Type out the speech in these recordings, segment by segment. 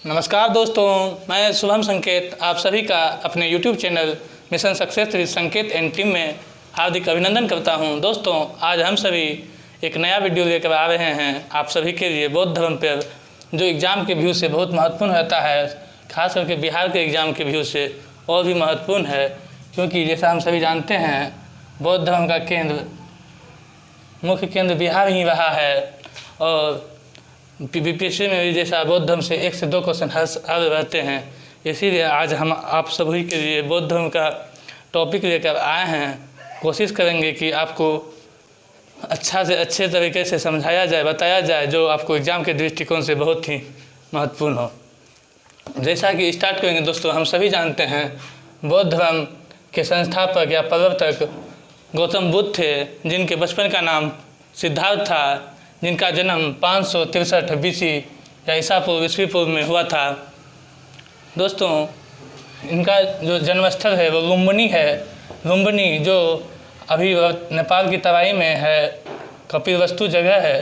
नमस्कार दोस्तों, मैं शुभम संकेत आप सभी का अपने YouTube channel mission success with संकेत एंड टीम में हार्दिक अभिनंदन करता हूं। दोस्तों, आज हम सभी एक नया वीडियो लेकर आ रहे हैं आप सभी के लिए बौद्ध धर्म पर, जो एग्ज़ाम के व्यू से बहुत महत्वपूर्ण रहता है। खास करके बिहार के एग्ज़ाम के व्यू से और भी महत्वपूर्ण है, क्योंकि जैसा हम सभी जानते हैं बौद्ध धर्म का मुख्य केंद्र बिहार ही रहा है। और बीपीएससी में भी जैसा बौद्ध धर्म से 1 से 2 क्वेश्चन हर रहते हैं, इसीलिए आज हम आप सभी के लिए बौद्ध धर्म का टॉपिक लेकर आए हैं। कोशिश करेंगे कि आपको अच्छा से अच्छे तरीके से समझाया जाए, बताया जाए, जो आपको एग्ज़ाम के दृष्टिकोण से बहुत ही महत्वपूर्ण हो। जैसा कि स्टार्ट करेंगे दोस्तों, हम सभी जानते हैं बौद्ध धर्म के संस्थापक या प्रवर्तक गौतम बुद्ध थे, जिनके बचपन का नाम सिद्धार्थ था, जिनका जन्म 563 BC या ईसा पूर्व में हुआ था। दोस्तों, इनका जो जन्मस्थल है वो लुम्बिनी है। लुम्बिनी जो अभी नेपाल की तराई में है, कपिलवस्तु जगह है,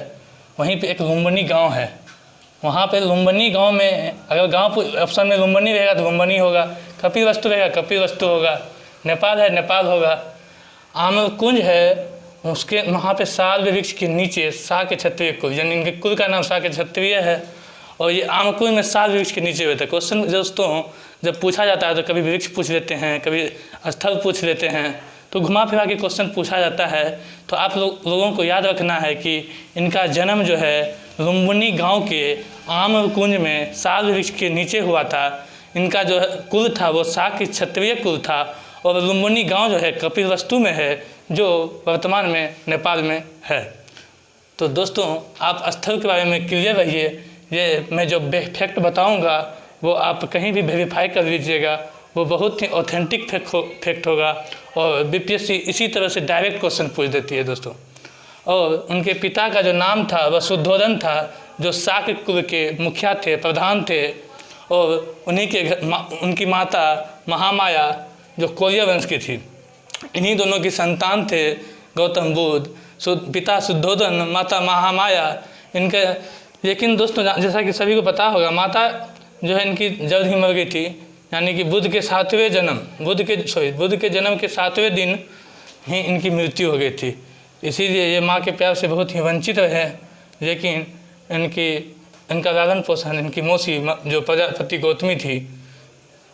वहीं पे एक लुम्बिनी गांव है। वहाँ पे लुम्बिनी गांव में, अगर गांव ऑप्शन में लुम्बिनी रहेगा तो लुम्बिनी होगा, कपिलवस्तु रहेगा कपिलवस्तु होगा, नेपाल है नेपाल होगा। आम्रकुंज है, उसके वहाँ पे साल वृक्ष के नीचे शाह के क्षत्रिय कुल, यानी इनके कुल का नाम शाह के क्षत्रिय है, और ये आम्रकुंज में साल वृक्ष के नीचे हुए थे। क्वेश्चन दोस्तों जब पूछा जाता है तो कभी वृक्ष पूछ लेते हैं, कभी स्थल पूछ लेते हैं, तो घुमा फिरा के क्वेश्चन पूछा जाता है। तो आप लोगों को याद रखना है कि इनका जन्म जो है लुम्बिनी गाँव के आम्रकुंज में साल वृक्ष के नीचे हुआ था। इनका जो कुल था वो शाह के क्षत्रिय कुल था, और लुम्बिनी गांव जो है कपिलवस्तु में है, जो वर्तमान में नेपाल में है। तो दोस्तों, आप स्थल के बारे में क्लियर रहिए। ये मैं जो फैक्ट बताऊंगा वो आप कहीं भी वेरीफाई कर लीजिएगा, वो बहुत ही ऑथेंटिक फैक्ट होगा। और बीपीएससी इसी तरह से डायरेक्ट क्वेश्चन पूछ देती है दोस्तों। और उनके पिता का जो नाम था वह शुद्धोधन था, जो शाक कुल के मुखिया थे, प्रधान थे। और उनकी माता महामाया जो कोल्य वंश की थी। इन्हीं दोनों की संतान थे गौतम बुद्ध, पिता शुद्धोधन, माता महामाया इनके। लेकिन दोस्तों, जैसा कि सभी को पता होगा, माता जो है इनकी जल्द ही मर गई थी, यानी कि बुद्ध के जन्म के 7वें दिन ही इनकी मृत्यु हो गई थी। इसीलिए ये माँ के प्यार से बहुत ही वंचित रहे। लेकिन इनका लालन पोषण इनकी मौसी जो प्रजापति गौतमी थी,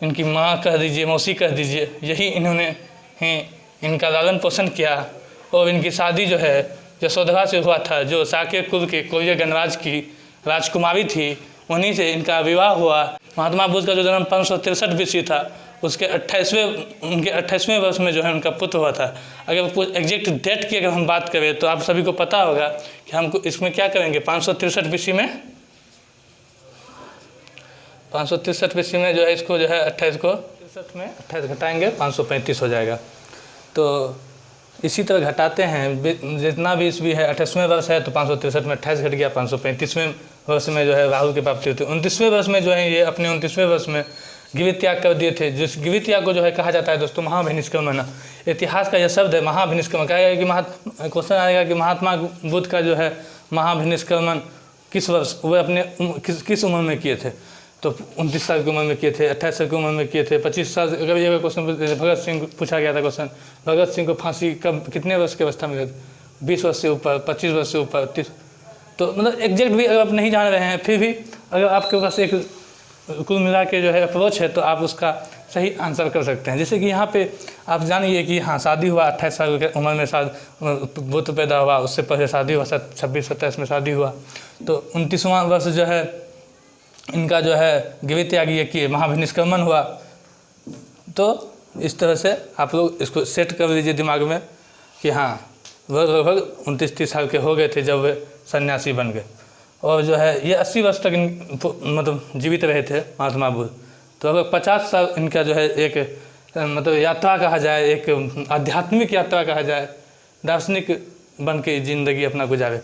इनकी माँ कह दीजिए, मौसी कह दीजिए, यही इन्होंने ही इनका लालन पोषण किया। और इनकी शादी जो है यशोधरा से हुआ था, जो शाक्य कुल के कोल्य गणराज की राजकुमारी थी, उन्हीं से इनका विवाह हुआ। महात्मा बुद्ध का जो जन्म 563 BC था, उसके 28वें वर्ष में जो है उनका पुत्र हुआ था। अगर एग्जैक्ट डेट की अगर हम बात करें तो आप सभी को पता होगा कि हमको इसमें क्या करेंगे। 563 BC में 563 BC में जो है इसको जो है 28 को 63 में 28 घटाएंगे 535 हो जाएगा। तो इसी तरह घटाते हैं, जितना भी ईस्वी है 28वें वर्ष है तो 563 में 28 घट गया, 535वें वर्ष में जो है राहुल की प्राप्ति होती है। 29वें वर्ष में जो है ये अपने 29वें वर्ष में गिरित त्याग कर दिए थे। जिस गिरित त्याग को जो है कहा जाता है दोस्तों महाभिनिष्क्रमण। इतिहास का यह शब्द है महाभिनिष्क्रमण। कहा कि क्वेश्चन आएगा कि महात्मा बुद्ध का जो है महाभिनिष्क्रमण किस वर्ष, वो अपने किस उम्र में किए थे। तो 29 साल की उम्र में किए थे, 28 साल की उम्र में किए थे, 25 साल। अगर ये क्वेश्चन भगत सिंह पूछा गया था क्वेश्चन, भगत सिंह को फांसी कब कितने वर्ष की अवस्था में गई? 20 वर्ष से ऊपर, 25 वर्ष से ऊपर, 30। तो मतलब एग्जैक्ट भी अगर आप नहीं जान रहे हैं, फिर भी अगर आपके पास एक कुल मिला के जो है अप्रोच है, तो आप उसका सही आंसर कर सकते हैं। जैसे कि यहाँ पे आप जानिए कि हाँ, शादी हुआ 28 साल की उम्र में बुद्ध पैदा हुआ, उससे पहले शादी हुआ 26-27 में शादी हुआ। तो 29वां वर्ष जो है इनका जो है गिरित त्याग किए, महाभिनिष्क्रमण हुआ। तो इस तरह से आप लोग इसको सेट कर लीजिए दिमाग में कि हाँ, वह लगभग 29-30 साल के हो गए थे जब वे सन्यासी बन गए। और जो है ये 80 वर्ष तक मतलब जीवित रहे थे महात्मा बुद्ध। तो अगर 50 साल इनका जो है एक मतलब यात्रा कहा जाए, एक आध्यात्मिक यात्रा कहा जाए, दार्शनिक बन के ज़िंदगी अपना गुजारे।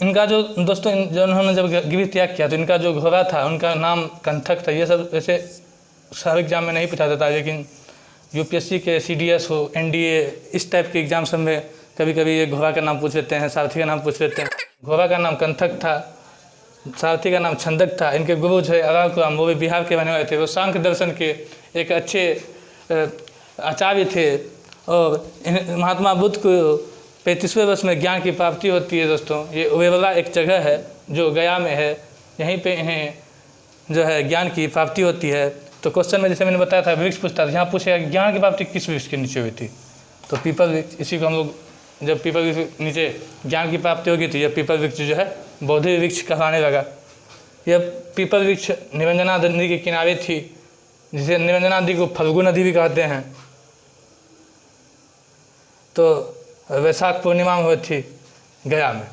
इनका जो दोस्तों जो उन्होंने जब गिरित त्याग किया तो इनका जो घोड़ा था उनका नाम कंथक था। ये सब ऐसे शहर एग्जाम में नहीं पूछा जाता, लेकिन यूपीएससी के CDS हो, NDA, इस टाइप के एग्जाम सब में कभी कभी ये घोड़ा का नाम पूछ लेते हैं, सारथी का नाम पूछ लेते हैं। घोड़ा का नाम कंथक था। सारथी का नाम छंदक था। इनके गुरु जो है अगाकुराम, वो भी बिहार के रहने वाले थे। वो सांख्य दर्शन के एक अच्छे आचार्य थे। और महात्मा बुद्ध को 35वें वर्ष में ज्ञान की प्राप्ति होती है दोस्तों। ये उवेवला एक जगह है जो गया में है, यहीं पे इन्हें जो है ज्ञान की प्राप्ति होती है। तो क्वेश्चन में जैसे मैंने बताया था वृक्ष पूछता था, यहाँ पूछेगा ज्ञान की प्राप्ति किस वृक्ष के नीचे हुई थी, तो पीपल वृक्ष। इसी को हम लोग जब पीपल वृक्ष के नीचे ज्ञान की प्राप्ति होगी थी, जब पीपल वृक्ष जो है बौद्धि वृक्ष कहलाने लगा। यह पीपल वृक्ष निरंजना नदी के किनारे थी, जिसे निरंजना नदी को फल्गु नदी भी कहते हैं। तो वैशाख पूर्णिमा में हुई थी गया में।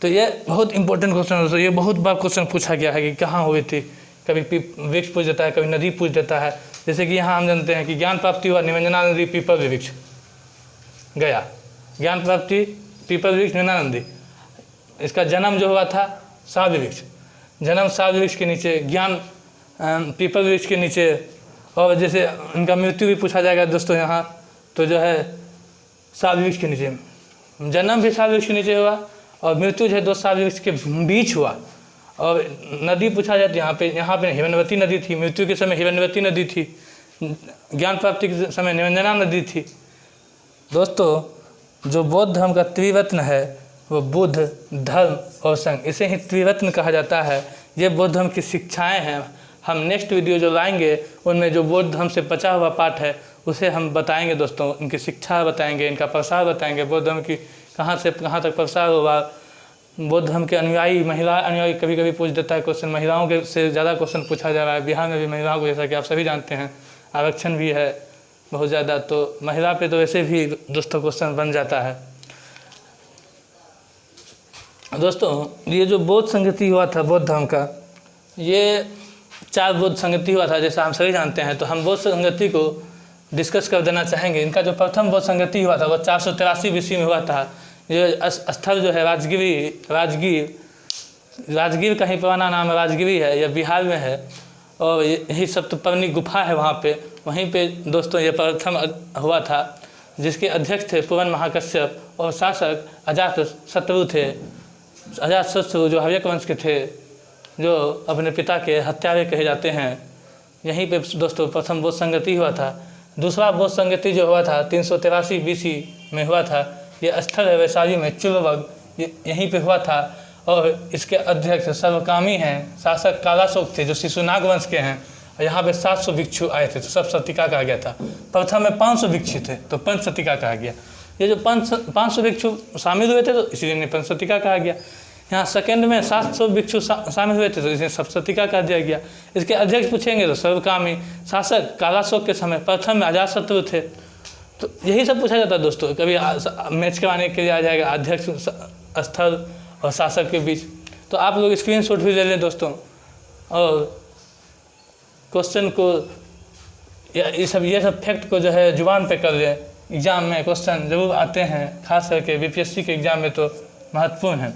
तो ये बहुत इंपॉर्टेंट क्वेश्चन है दोस्तों। ये बहुत बार क्वेश्चन पूछा गया है कि कहाँ हुई थी। कभी वृक्ष पूछ देता है, कभी नदी पूछ देता है। जैसे कि यहाँ हम जानते हैं कि ज्ञान प्राप्ति हुआ निरंजना नदी पीपल वृक्ष गया। ज्ञान प्राप्ति पीपल वृक्ष निरंजना नदी। इसका जन्म जो हुआ था साध वृक्ष, जन्म साध वृक्ष के नीचे, ज्ञान पीपल वृक्ष के नीचे। और जैसे उनका मृत्यु भी पूछा जाएगा दोस्तों यहाँ, तो जो है साध वृक्ष के नीचे। जन्म भी साध वृक्ष के नीचे हुआ और मृत्यु जो है दो साध वृक्ष के बीच हुआ। और नदी पूछा जाए तो यहाँ पे हिरण्यवती नदी थी। मृत्यु के समय हिरण्यवती नदी थी, ज्ञान प्राप्ति के समय निरंजना नदी थी। दोस्तों जो बौद्ध धर्म का त्रिरत्न है वो बुद्ध, धर्म और संघ, इसे ही त्रिरत्न कहा जाता है। ये बौद्ध धर्म की शिक्षाएँ हैं। हम नेक्स्ट वीडियो जो लाएंगे उनमें जो बौद्ध धर्म से बचा हुआ पाठ है उसे हम बताएंगे दोस्तों। इनकी शिक्षा बताएंगे, इनका प्रसार बताएंगे, बौद्ध धर्म की कहाँ से कहाँ तक प्रसार हुआ। बौद्ध धर्म के अनुयायी, महिला अनुयायी कभी कभी पूछ देता है क्वेश्चन, महिलाओं के से ज़्यादा क्वेश्चन पूछा जा रहा है। बिहार में भी महिलाओं को, जैसा कि आप सभी जानते हैं, आरक्षण भी है बहुत ज़्यादा, तो महिला पे तो वैसे भी दोस्तों क्वेश्चन बन जाता है। दोस्तों ये जो बौद्ध संगति हुआ था बौद्ध धर्म का, ये 4 बौद्ध संगति हुआ था जैसा हम सभी जानते हैं। तो हम बौद्ध संगति को डिस्कस कर देना चाहेंगे। इनका जो प्रथम बौद्ध संगति हुआ था वो 483 BC में हुआ था। ये स्थल जो है राजगीर का ही पुराना नाम राजगिरी है, यह बिहार में है। और यही सप्तपर्णी गुफा है वहाँ पे। वहीं पे दोस्तों ये प्रथम हुआ था, जिसके अध्यक्ष थे पूरन महाकश्यप और शासक अजातशत्रु थे। अजातशत्रु जो हर्यक वंश के थे, जो अपने पिता के हत्यारे कहे जाते हैं। यहीं पे दोस्तों प्रथम बौद्ध संगति हुआ था। दूसरा बौद्ध संगति जो हुआ था 383 BC में हुआ था। ये स्थल है वैशाली में, चुलवग, यहीं पे हुआ था। और इसके अध्यक्ष सर्वकामी हैं, शासक कालाशोक थे जो शिशुनाग वंश के हैं। और यहाँ पे 700 भिक्षु आए थे, तो सब सतिका कहा गया था। प्रथम में 500 भिक्षु थे तो पंचसतिका कहा गया। ये जो 500 भिक्षु शामिल हुए थे तो इसीलिए इन्हें पंचसतिका कहा गया। यहाँ सेकंड में 700 भिक्षु शामिल हुए थे तो इसे सप्तसतिका कह दिया गया। इसके अध्यक्ष पूछेंगे तो सर्वकामी, शासक कालाशोक के समय प्रथम में अजातशत्रु थे। तो यही सब पूछा जाता है दोस्तों। कभी मैच करवाने के लिए आ जाएगा अध्यक्ष, स्थल और शासक के बीच। तो आप लोग स्क्रीनशॉट भी ले लें दोस्तों, और क्वेश्चन को ये सब फैक्ट को जो है जुबान पे कर लें। एग्ज़ाम में क्वेश्चन जरूर आते हैं, खास करके BPSC के एग्ज़ाम में तो महत्वपूर्ण है।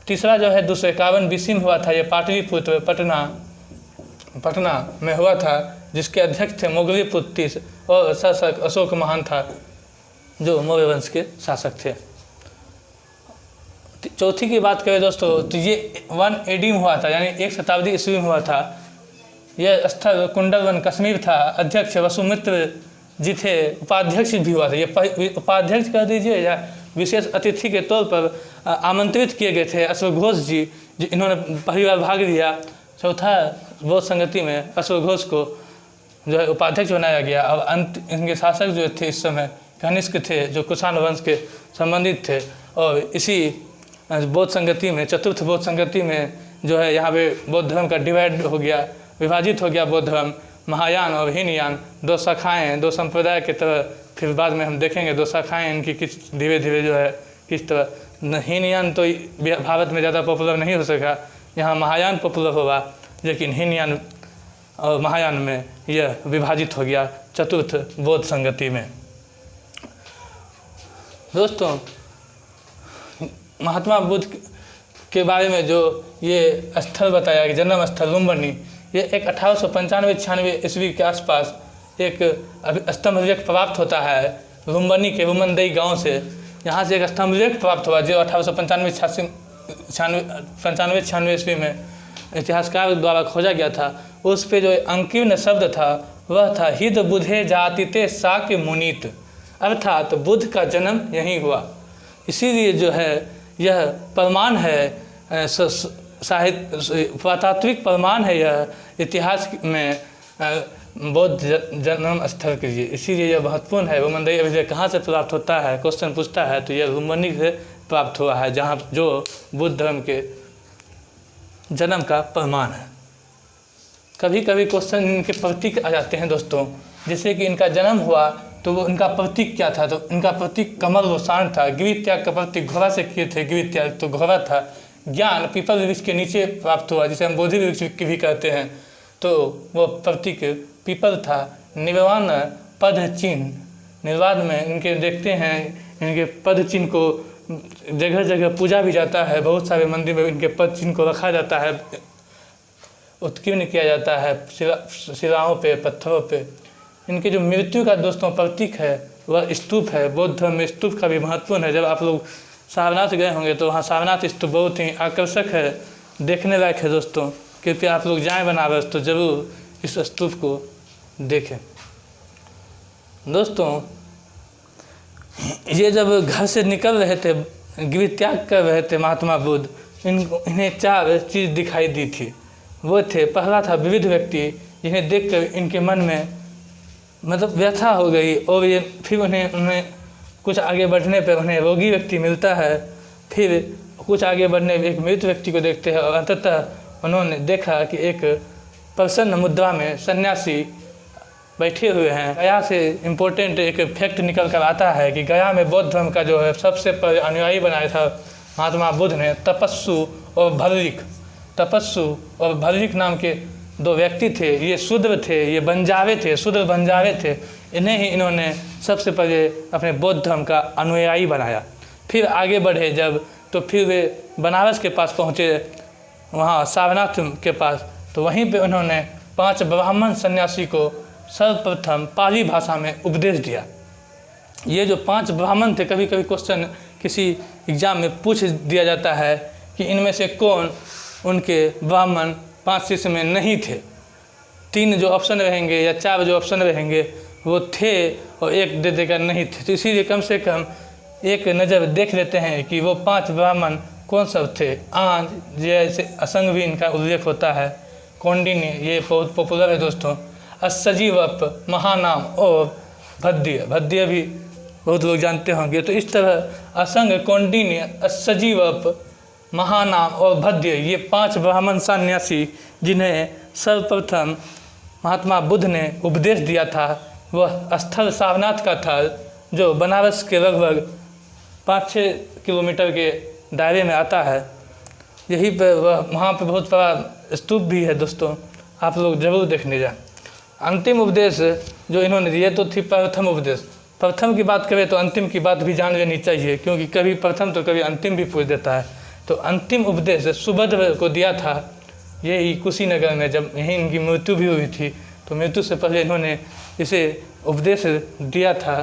तीसरा जो है 251 BC में हुआ था। ये पाटलिपुत्र पटना में हुआ था, जिसके अध्यक्ष थे मोगलीपुत्र और शासक अशोक महान था, जो मौर्य वंश के शासक थे। चौथी की बात करें दोस्तों तो ये 1 AD में हुआ था, यानी 1 शताब्दी ईस्वी में हुआ था। यह स्थल कुंडलवन कश्मीर था। अध्यक्ष वसुमित्र जी थे, उपाध्यक्ष भी हुआ था। ये उपाध्यक्ष कह दीजिए या विशेष अतिथि के तौर पर आमंत्रित किए गए थे अश्वघोष जी, जो इन्होंने पहली बार भाग लिया। चौथा बौद्ध संगति में अश्वघोष को जो है उपाध्यक्ष बनाया गया। और अंत इनके शासक जो थे इस समय कनिष्क थे, जो कुषाण वंश के संबंधित थे। और इसी बौद्ध संगति में, चतुर्थ बौद्ध संगति में जो है यहाँ पे बौद्ध धर्म का डिवाइड हो गया, विभाजित हो गया बौद्ध धर्म। महायान और हीनयान 2 शाखाएँ, 2 संप्रदाय की तरह। फिर बाद में हम देखेंगे 2 शाखाएँ इनकी किस धीरे धीरे जो है किस तरह। हीनयान तो भारत में ज़्यादा पॉपुलर नहीं हो सका, यहाँ महायान पॉपुलर हुआ, लेकिन हीनयान और महायान में यह विभाजित हो गया चतुर्थ बौद्ध संगति में। दोस्तों महात्मा बुद्ध के बारे में जो ये स्थल बताया कि जन्म स्थल लुम्बिनी, ये एक 1895-96 ईस्वी के आसपास एक स्तंभ लेख प्राप्त होता है लुम्बिनी के रुमनदई गांव से। यहाँ से एक स्तंभ लेख प्राप्त हुआ जो 1895-96 ईस्वी में इतिहासकार द्वारा खोजा गया था, उस पे जो अंकीर्ण शब्द था वह था हिद बुधे जातिते शाक्य मुनीत, अर्थात बुद्ध का जन्म यहीं हुआ। इसीलिए जो है यह प्रमाण है, साहित्य पुरातात्विक प्रमाण है यह इतिहास में बौद्ध जन्म स्थल के लिए। इसीलिए यह महत्वपूर्ण है। वो मंदिर अभिलेख कहाँ से प्राप्त होता है, क्वेश्चन पूछता है, तो यह लुम्बिनी से प्राप्त हुआ है, जहाँ जो बुद्ध धर्म के जन्म का प्रमाण है। कभी कभी क्वेश्चन इनके प्रतीक आ जाते हैं दोस्तों, जैसे कि इनका जन्म हुआ तो वो इनका प्रतीक क्या था, तो इनका प्रतीक कमल व सांड था। गिरि त्याग का प्रतीक घोड़ा से किए थे, गिरि त्याग तो घोड़ा था। ज्ञान पीपल वृक्ष के नीचे प्राप्त हुआ, जिसे हम बोधि वृक्ष भी कहते हैं, तो वो प्रतीक पीपल था। निर्वाण पद चिन्ह, निर्वाण में इनके देखते हैं, इनके पद चिन्ह को जगह जगह पूजा भी जाता है। बहुत सारे मंदिर में इनके पद चिन्ह को रखा जाता है, उत्कीर्ण किया जाता है शिलाओं पे, पत्थरों पे। इनके जो मृत्यु का दोस्तों प्रतीक है वह स्तूप है। बौद्ध धर्म में स्तूप का भी महत्वपूर्ण है। जब आप लोग सारनाथ गए होंगे तो वहाँ सारनाथ स्तूप बहुत ही आकर्षक है, देखने लायक है दोस्तों। कृपया आप लोग जाएँ बनारस तो ज़रूर इस स्तूप को देखें। दोस्तों ये जब घर से निकल रहे थे, गिरि त्याग कर रहे थे महात्मा बुद्ध, इन्हें 4 चीज़ दिखाई दी थी। वो थे, पहला था विविध व्यक्ति, जिन्हें देखकर इनके मन में मतलब व्यथा हो गई, और ये फिर उन्हें कुछ आगे बढ़ने पर उन्हें रोगी व्यक्ति मिलता है। फिर कुछ आगे बढ़ने एक मृत व्यक्ति को देखते हैं, और अंततः उन्होंने देखा कि एक प्रसन्न मुद्रा में सन्यासी बैठे हुए हैं। गया से इम्पोर्टेंट एक फैक्ट निकल कर आता है कि गया में बौद्ध धर्म का जो है सबसे पहले अनुयायी बनाया था महात्मा बुद्ध ने तपस्सु और भल्लिक। तपस्सु और भल्लिक नाम के 2 व्यक्ति थे। ये शूद्र थे, ये बंजारे थे, शूद्र बंजारे थे। इन्हें ही इन्होंने सबसे पहले अपने बौद्ध धर्म का अनुयायी बनाया। फिर आगे बढ़े जब, तो फिर वे बनारस के पास पहुँचे, वहाँ सारनाथ के पास, तो वहीं पे उन्होंने 5 ब्राह्मण सन्यासी को सर्वप्रथम पाली भाषा में उपदेश दिया। ये जो 5 ब्राह्मण थे, कभी कभी क्वेश्चन किसी एग्ज़ाम में पूछ दिया जाता है कि इनमें से कौन उनके ब्राह्मण 5 शिष्य में नहीं थे। 3 जो ऑप्शन रहेंगे या 4 जो ऑप्शन रहेंगे वो थे, और 1 दे देकर नहीं थे। तो इसीलिए कम से कम एक नज़र देख लेते हैं कि वो 5 ब्राह्मण कौन सब थे। आंज जैसे असंग भी इनका उल्लेख होता है, कौंडिन्य ये बहुत पॉपुलर है दोस्तों, असजीवप, महानाम और भद्य। भद्य भी बहुत लोग जानते होंगे। तो इस तरह असंग, कौंडिन्य, असजीवप, महानाम और भद्य, ये 5 ब्राह्मण सन्यासी जिन्हें सर्वप्रथम महात्मा बुद्ध ने उपदेश दिया था, वह स्थल सारनाथ का था, जो बनारस के लगभग 5-6 किलोमीटर के दायरे में आता है। यहीं पर वहाँ पे बहुत बड़ा स्तूप भी है दोस्तों, आप लोग ज़रूर देखने जाएं। अंतिम उपदेश जो इन्होंने दिए तो थी प्रथम उपदेश। प्रथम की बात करें तो अंतिम की बात भी जान लेनी चाहिए, क्योंकि कभी प्रथम तो कभी अंतिम भी पूछ देता है। तो अंतिम उपदेश सुभद्र को दिया था यही कुशीनगर में, जब यहीं इनकी मृत्यु भी हुई थी। तो मृत्यु से पहले इन्होंने इसे उपदेश दिया था।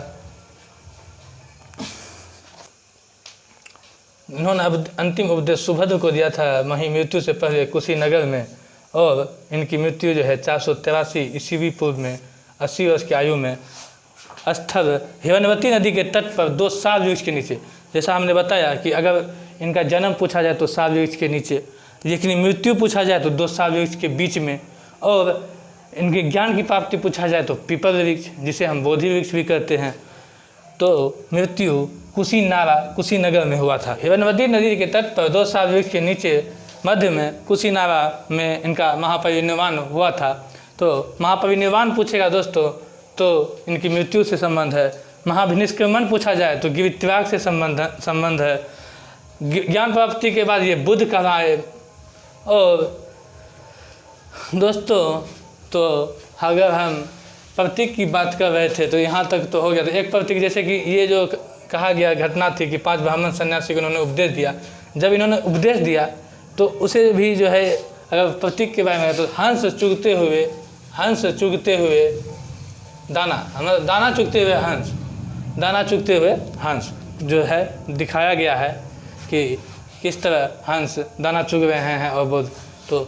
इन्होंने अंतिम उपदेश सुभद्र को दिया था वहीं मृत्यु से पहले कुशीनगर में, और इनकी मृत्यु जो है 483 ईस्वी पूर्व में 80 वर्ष की आयु में स्थल हिरण्यवती नदी के तट पर 2 साल वृक्ष के नीचे। जैसा हमने बताया कि अगर इनका जन्म पूछा जाए तो साल वृक्ष के नीचे, लेकिन मृत्यु पूछा जाए तो 2 साल वृक्ष के बीच में, और इनके ज्ञान की प्राप्ति पूछा जाए तो पीपल वृक्ष, जिसे हम बोधि वृक्ष भी कहते हैं। तो मृत्यु कुशीनगर में हुआ था। हिरण्यवती नदी के तट पर 2 साल वृक्ष के नीचे मध्य में कुशीनगर में इनका महापरिनिर्वाण हुआ था। तो महापरिनिर्वाण पूछेगा दोस्तों तो इनकी मृत्यु से संबंध है। महाभिनिष्क्रमण पूछा जाए तो गिरि त्याग से संबंध है। ज्ञान प्राप्ति के बाद ये बुद्ध कहलाए। और दोस्तों तो अगर हम प्रतीक की बात कर रहे थे तो यहाँ तक तो हो गया। तो एक प्रतीक जैसे कि ये जो कहा गया घटना थी कि 5 ब्राह्मण सन्यासी को इन्होंने उपदेश दिया। जब इन्होंने उपदेश दिया तो उसे भी जो है अगर प्रतीक के बारे में तो हंस चुगते हुए दाना चुगते हुए हंस जो है दिखाया गया है कि किस तरह हंस दाना चुग रहे हैं। और बुद्ध तो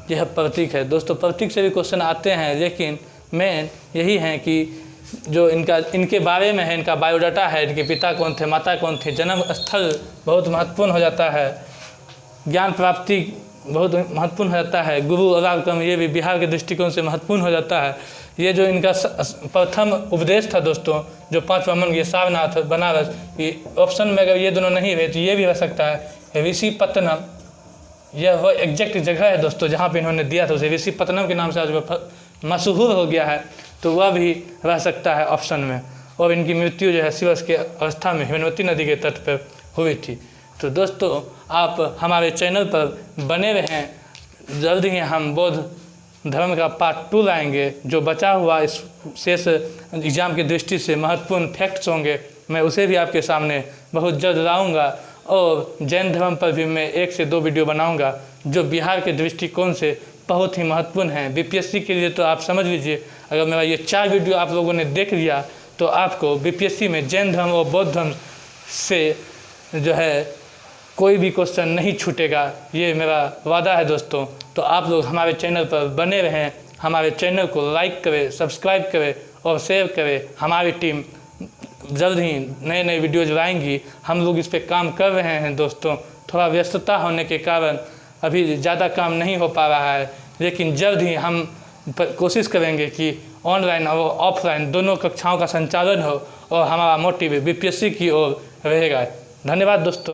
यह प्रतीक है। दोस्तों प्रतीक से भी क्वेश्चन आते हैं, लेकिन मेन यही है कि जो इनके बारे में है, इनका बायोडाटा है, इनके पिता कौन थे, माता कौन थे, जन्म स्थल बहुत महत्वपूर्ण हो जाता है, ज्ञान प्राप्ति बहुत महत्वपूर्ण हो जाता है, गुरु और आगम ये भी बिहार के दृष्टिकोण से महत्वपूर्ण हो जाता है। ये जो इनका प्रथम उपदेश था दोस्तों, जो 5 ब्राह्मण, ये सारनाथ, बनारस, ये ऑप्शन में अगर ये दोनों नहीं रहे तो ये भी रह सकता है ऋषिपत्तनम। यह वो एग्जैक्ट जगह है दोस्तों जहाँ पे इन्होंने दिया था, उसे ऋषिपत्तनम के नाम से आज वो मशहूर हो गया है, तो वह भी रह सकता है ऑप्शन में। और इनकी मृत्यु जो है शिवस के अवस्था में हिमवती नदी के तट पर हुई थी। तो दोस्तों आप हमारे चैनल पर बने रहें, जल्द ही हम बौद्ध धर्म का पार्ट 2 लाएंगे। जो बचा हुआ इस शेष एग्ज़ाम की दृष्टि से महत्वपूर्ण फैक्ट्स होंगे, मैं उसे भी आपके सामने बहुत जल्द लाऊंगा। और जैन धर्म पर भी मैं 1 से 2 वीडियो बनाऊंगा, जो बिहार के दृष्टिकोण से बहुत ही महत्वपूर्ण है। बीपीएससी के लिए तो आप समझ लीजिए, अगर मेरा ये 4 वीडियो आप लोगों ने देख लिया तो आपको बीपीएससी में जैन धर्म और बौद्ध धर्म से जो है कोई भी क्वेश्चन नहीं छूटेगा, ये मेरा वादा है दोस्तों। तो आप लोग हमारे चैनल पर बने रहें, हमारे चैनल को लाइक करें, सब्सक्राइब करें और शेयर करें। हमारी टीम जल्द ही नए नए वीडियोज लाएंगी, हम लोग इस पर काम कर रहे हैं दोस्तों। थोड़ा व्यस्तता होने के कारण अभी ज़्यादा काम नहीं हो पा रहा है, लेकिन जल्द ही हम कोशिश करेंगे कि ऑनलाइन और ऑफलाइन दोनों कक्षाओं का संचालन हो और हमारा मोटिव बीपीएससी की ओर रहेगा। धन्यवाद दोस्तों।